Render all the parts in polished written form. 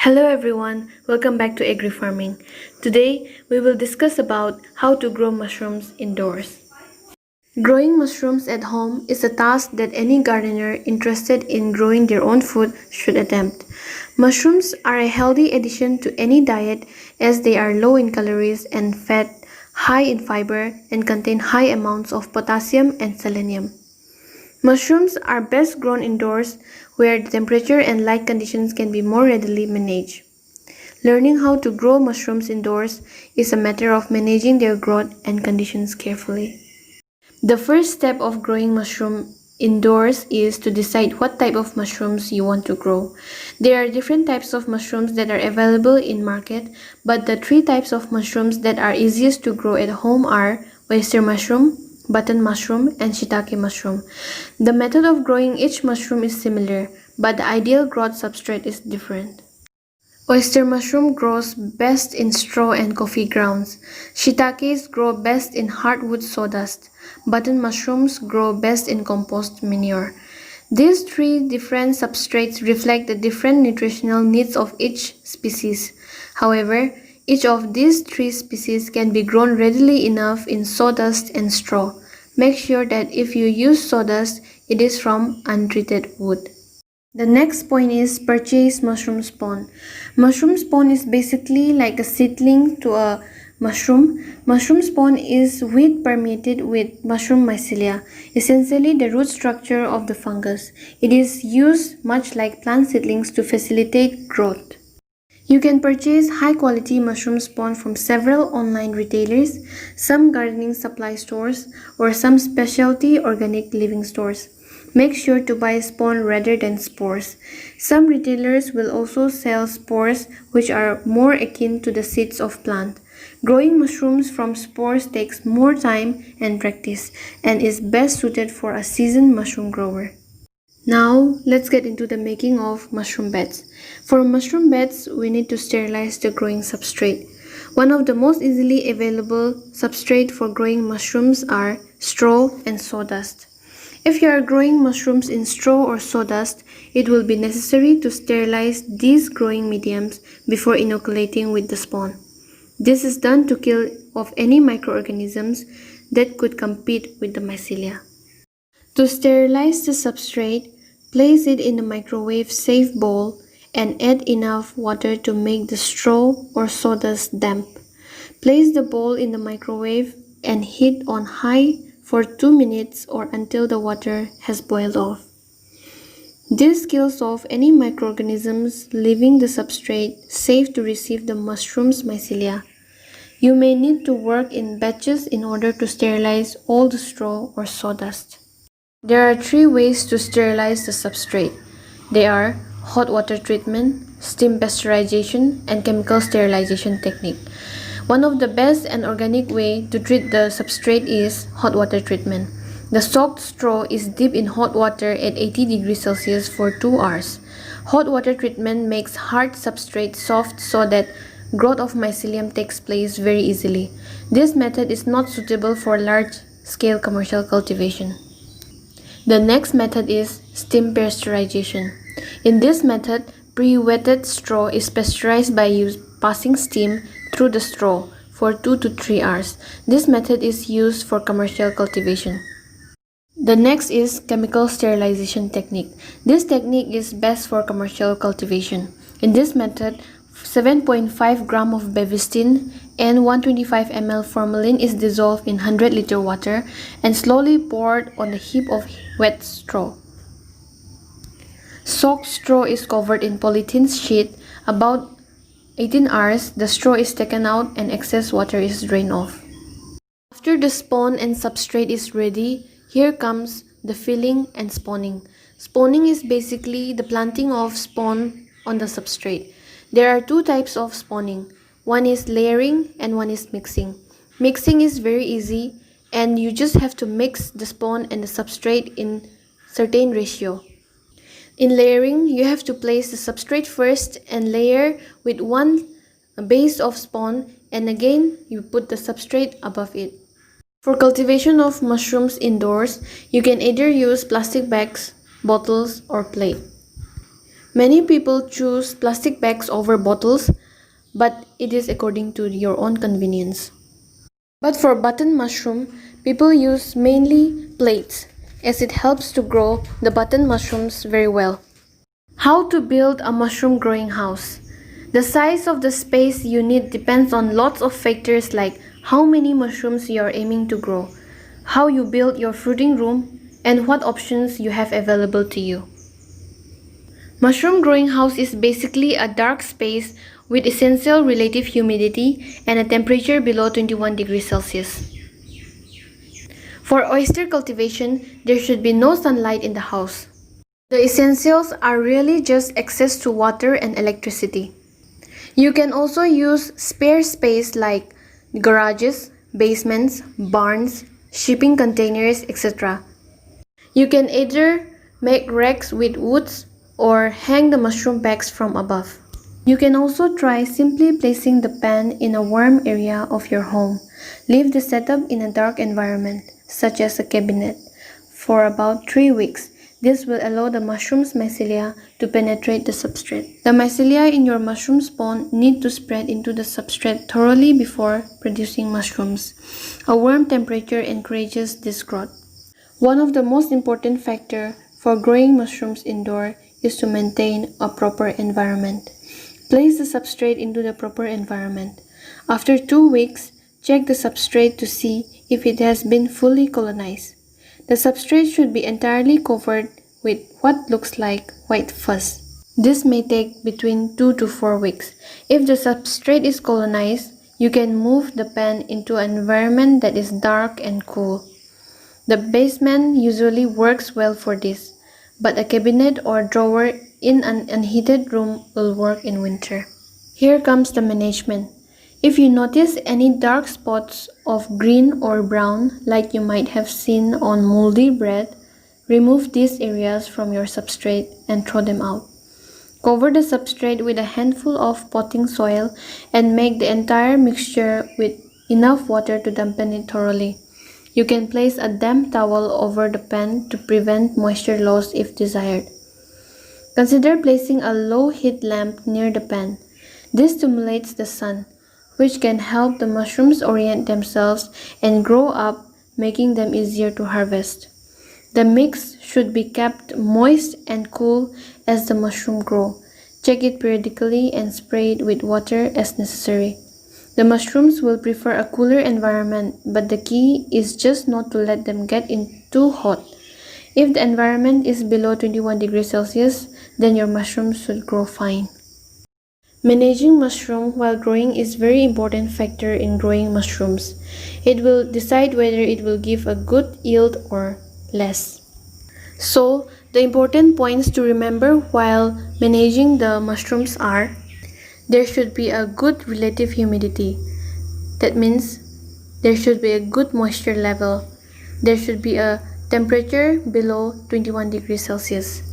Hello everyone, welcome back to AGRIFARMING. Today we will discuss about how to grow mushrooms indoors. Growing mushrooms at home is a task that any gardener interested in growing their own food should attempt. Mushrooms are a healthy addition to any diet as they are low in calories and fat, high in fiber, and contain high amounts of potassium and selenium. Mushrooms are best grown indoors where the temperature and light conditions can be more readily managed. Learning how to grow mushrooms indoors is a matter of managing their growth and conditions carefully. The first step of growing mushroom indoors is to decide what type of mushrooms you want to grow. There are different types of mushrooms that are available in market, but the three types of mushrooms that are easiest to grow at home are oyster mushroom, button mushroom, and shiitake mushroom. The method of growing each mushroom is similar, but the ideal growth substrate is different. Oyster mushroom grows best in straw and coffee grounds. Shiitakes grow best in hardwood sawdust. Button mushrooms grow best in compost manure. These three different substrates reflect the different nutritional needs of each species. However, each of these three species can be grown readily enough in sawdust and straw. Make sure that if you use sawdust, it is from untreated wood. The next point is purchase mushroom spawn. Mushroom spawn is basically like a seedling to a mushroom. Mushroom spawn is wheat permeated with mushroom mycelia, essentially the root structure of the fungus. It is used much like plant seedlings to facilitate growth. You can purchase high-quality mushroom spawn from several online retailers, some gardening supply stores, or some specialty organic living stores. Make sure to buy spawn rather than spores. Some retailers will also sell spores which are more akin to the seeds of plant. Growing mushrooms from spores takes more time and practice and is best suited for a seasoned mushroom grower. Now, let's get into the making of mushroom beds. For mushroom beds, we need to sterilize the growing substrate. One of the most easily available substrate for growing mushrooms are straw and sawdust. If you are growing mushrooms in straw or sawdust, it will be necessary to sterilize these growing mediums before inoculating with the spawn. This is done to kill off any microorganisms that could compete with the mycelia. To sterilize the substrate, place it in a microwave-safe bowl and add enough water to make the straw or sawdust damp. Place the bowl in the microwave and heat on high for 2 minutes or until the water has boiled off. This kills off any microorganisms, leaving the substrate safe to receive the mushroom's mycelia. You may need to work in batches in order to sterilize all the straw or sawdust. There are three ways to sterilize the substrate. They are hot water treatment, steam pasteurization, and chemical sterilization technique. One of the best and organic way to treat the substrate is hot water treatment. The soaked straw is dipped in hot water at 80 degrees Celsius for 2 hours. Hot water treatment makes hard substrate soft so that growth of mycelium takes place very easily. This method is not suitable for large-scale commercial cultivation. The next method is steam pasteurization. In this method, pre-wetted straw is pasteurized by passing steam through the straw for 2 to 3 hours. This method is used for commercial cultivation. The next is chemical sterilization technique. This technique is best for commercial cultivation. In this method, 7.5 gram of Bavistine and 125 ml formalin is dissolved in 100 liter water and slowly poured on a heap of wet straw. Soaked straw is covered in polythene sheet. About 18 hours, the straw is taken out and excess water is drained off. After the spawn and substrate is ready, here comes the filling and spawning. Spawning is basically the planting of spawn on the substrate. There are two types of spawning. One is layering and one is mixing. Mixing is very easy and you just have to mix the spawn and the substrate in certain ratio. In layering, you have to place the substrate first and layer with one base of spawn, and again you put the substrate above it. For cultivation of mushrooms indoors, you can either use plastic bags, bottles, or plate. Many people choose plastic bags over bottles, but it is according to your own convenience. But for button mushroom, people use mainly plates as it helps to grow the button mushrooms very well. How to build a mushroom growing house? The size of the space you need depends on lots of factors like how many mushrooms you are aiming to grow, how you build your fruiting room, and what options you have available to you. Mushroom growing house is basically a dark space with essential relative humidity and a temperature below 21 degrees Celsius. For oyster cultivation, there should be no sunlight in the house. The essentials are really just access to water and electricity. You can also use spare space like garages, basements, barns, shipping containers, etc. You can either make racks with woods or hang the mushroom bags from above. You can also try simply placing the pan in a warm area of your home. Leave the setup in a dark environment, such as a cabinet, for about 3 weeks. This will allow the mushroom's mycelia to penetrate the substrate. The mycelia in your mushroom spawn need to spread into the substrate thoroughly before producing mushrooms. A warm temperature encourages this growth. One of the most important factors for growing mushrooms indoor is to maintain a proper environment. Place the substrate into the proper environment. After 2 weeks, check the substrate to see if it has been fully colonized. The substrate should be entirely covered with what looks like white fuzz. This may take between 2 to 4 weeks. If the substrate is colonized, you can move the pan into an environment that is dark and cool. The basement usually works well for this, but a cabinet or drawer in an unheated room will work in winter. Here comes the management. If you notice any dark spots of green or brown like you might have seen on moldy bread, remove these areas from your substrate and throw them out. Cover the substrate with a handful of potting soil and make the entire mixture with enough water to dampen it thoroughly. You can place a damp towel over the pan to prevent moisture loss if desired. Consider placing a low heat lamp near the pan. This stimulates the sun, which can help the mushrooms orient themselves and grow up, making them easier to harvest. The mix should be kept moist and cool as the mushroom grow. Check it periodically and spray it with water as necessary. The mushrooms will prefer a cooler environment, but the key is just not to let them get in too hot. If the environment is below 21 degrees Celsius, then your mushrooms should grow fine. Managing mushroom while growing is a very important factor in growing mushrooms. It will decide whether it will give a good yield or less. So, the important points to remember while managing the mushrooms are: there should be a good relative humidity. That means there should be a good moisture level. There should be a temperature below 21 degrees Celsius.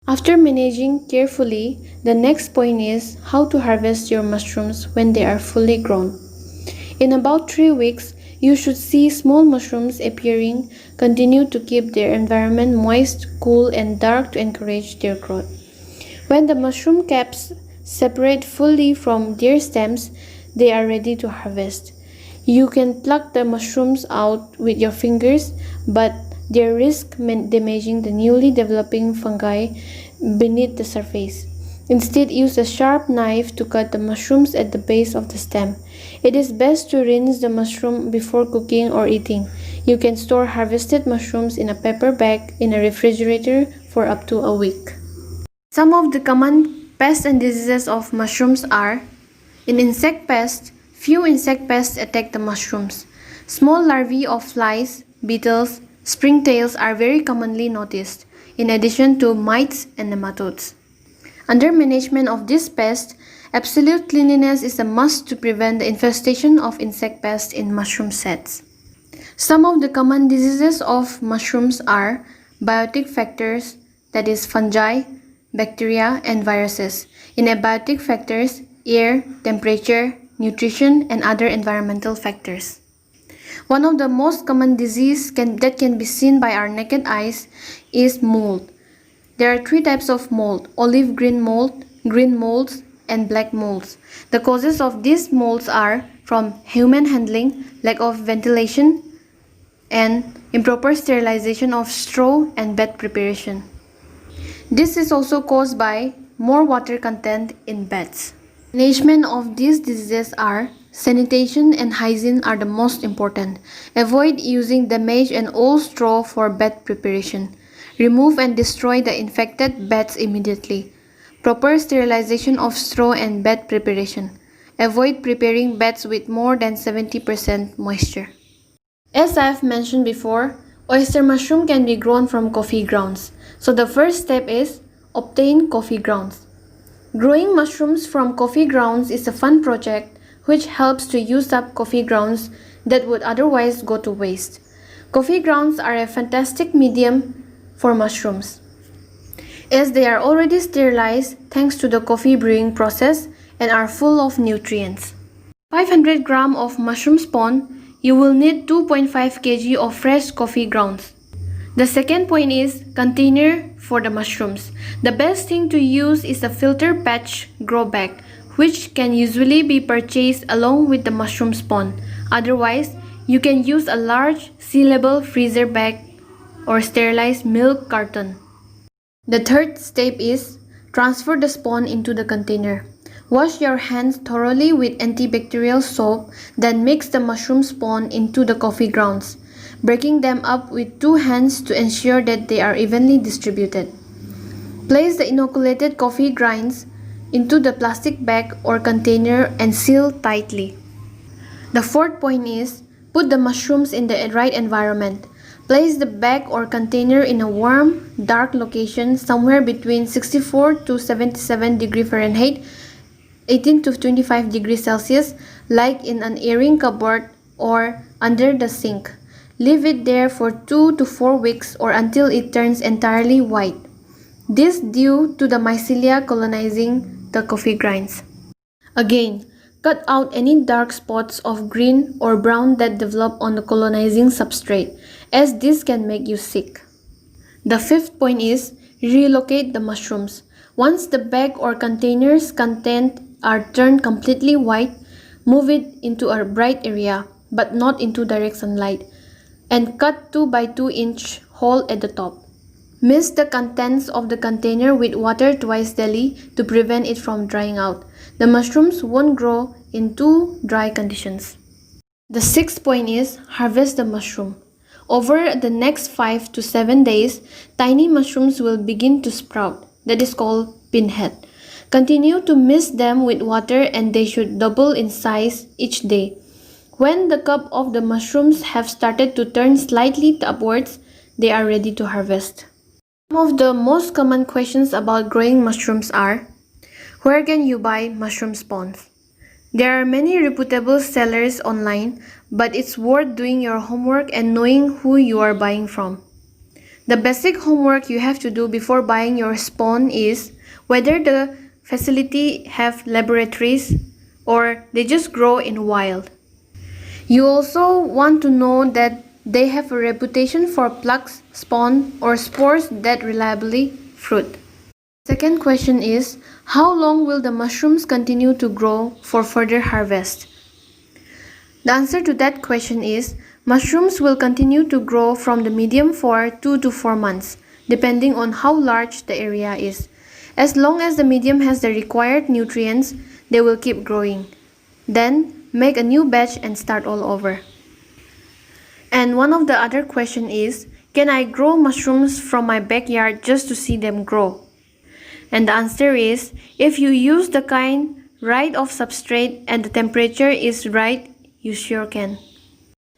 After managing carefully, the next point is how to harvest your mushrooms when they are fully grown. In about 3 weeks, you should see small mushrooms appearing. Continue to keep their environment moist, cool, and dark to encourage their growth. When the mushroom caps separate fully from their stems, they are ready to harvest. You can pluck the mushrooms out with your fingers, but they risk damaging the newly developing fungi beneath the surface. Instead, use a sharp knife to cut the mushrooms at the base of the stem. It is best to rinse the mushroom before cooking or eating. You can store harvested mushrooms in a paper bag in a refrigerator for up to a week. Some of the common pests and diseases of mushrooms are: in insect pests, few insect pests attack the mushrooms. Small larvae of flies, beetles, springtails are very commonly noticed, in addition to mites and nematodes. Under management of this pest, absolute cleanliness is a must to prevent the infestation of insect pests in mushroom sets. Some of the common diseases of mushrooms are biotic factors, that is fungi, bacteria, and viruses. In abiotic factors, air, temperature, nutrition, and other environmental factors. One of the most common diseases that can be seen by our naked eyes is mould. There are three types of mold: olive green mold, green molds, and black molds. The causes of these molds are from human handling, lack of ventilation, and improper sterilization of straw and bed preparation. This is also caused by more water content in beds. Management of these diseases are sanitation and hygiene are the most important. Avoid using damaged and old straw for bed preparation. Remove and destroy the infected beds immediately. Proper sterilization of straw and bed preparation. Avoid preparing beds with more than 70% moisture. As I have mentioned before, oyster mushroom can be grown from coffee grounds. So the first step is obtain coffee grounds. Growing mushrooms from coffee grounds is a fun project which helps to use up coffee grounds that would otherwise go to waste. Coffee grounds are a fantastic medium for mushrooms, as they are already sterilized thanks to the coffee brewing process and are full of nutrients. 500 grams of mushroom spawn, you will need 2.5 kg of fresh coffee grounds. The second point is container for the mushrooms. The best thing to use is a filter patch grow bag, which can usually be purchased along with the mushroom spawn. Otherwise, you can use a large sealable freezer bag or sterilized milk carton. The third step is transfer the spawn into the container. Wash your hands thoroughly with antibacterial soap, then mix the mushroom spawn into the coffee grounds, breaking them up with 2 hands to ensure that they are evenly distributed. Place the inoculated coffee grinds into the plastic bag or container and seal tightly. The fourth point is put the mushrooms in the right environment. Place the bag or container in a warm, dark location somewhere between 64 to 77 degrees Fahrenheit, 18 to 25 degrees Celsius, like in an airing cupboard or under the sink. Leave it there for 2 to 4 weeks or until it turns entirely white. This due to the mycelia colonizing the coffee grinds. Again, cut out any dark spots of green or brown that develop on the colonizing substrate, as this can make you sick. The fifth point is relocate the mushrooms. Once the bag or container's content are turned completely white, move it into a bright area, but not into direct sunlight, and cut 2 by 2 inch hole at the top. Mix the contents of the container with water twice daily to prevent it from drying out. The mushrooms won't grow in too dry conditions. The sixth point is harvest the mushroom. Over the next 5 to 7 days, tiny mushrooms will begin to sprout. That is called pinhead. Continue to mist them with water and they should double in size each day. When the cup of the mushrooms have started to turn slightly upwards, they are ready to harvest. Some of the most common questions about growing mushrooms are: where can you buy mushroom spawns? There are many reputable sellers online, but it's worth doing your homework and knowing who you are buying from. The basic homework you have to do before buying your spawn is whether the facility have laboratories or they just grow in wild. You also want to know that they have a reputation for plugs, spawn, or spores that reliably fruit. Second question is, how long will the mushrooms continue to grow for further harvest? The answer to that question is, mushrooms will continue to grow from the medium for 2 to 4 months, depending on how large the area is. As long as the medium has the required nutrients, they will keep growing. Then, make a new batch and start all over. And one of the other question is, can I grow mushrooms from my backyard just to see them grow? And the answer is, if you use the kind right of substrate and the temperature is right, you sure can.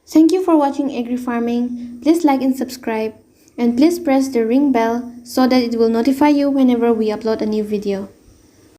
Thank you for watching AgriFarming. Please like and subscribe. And please press the ring bell so that it will notify you whenever we upload a new video.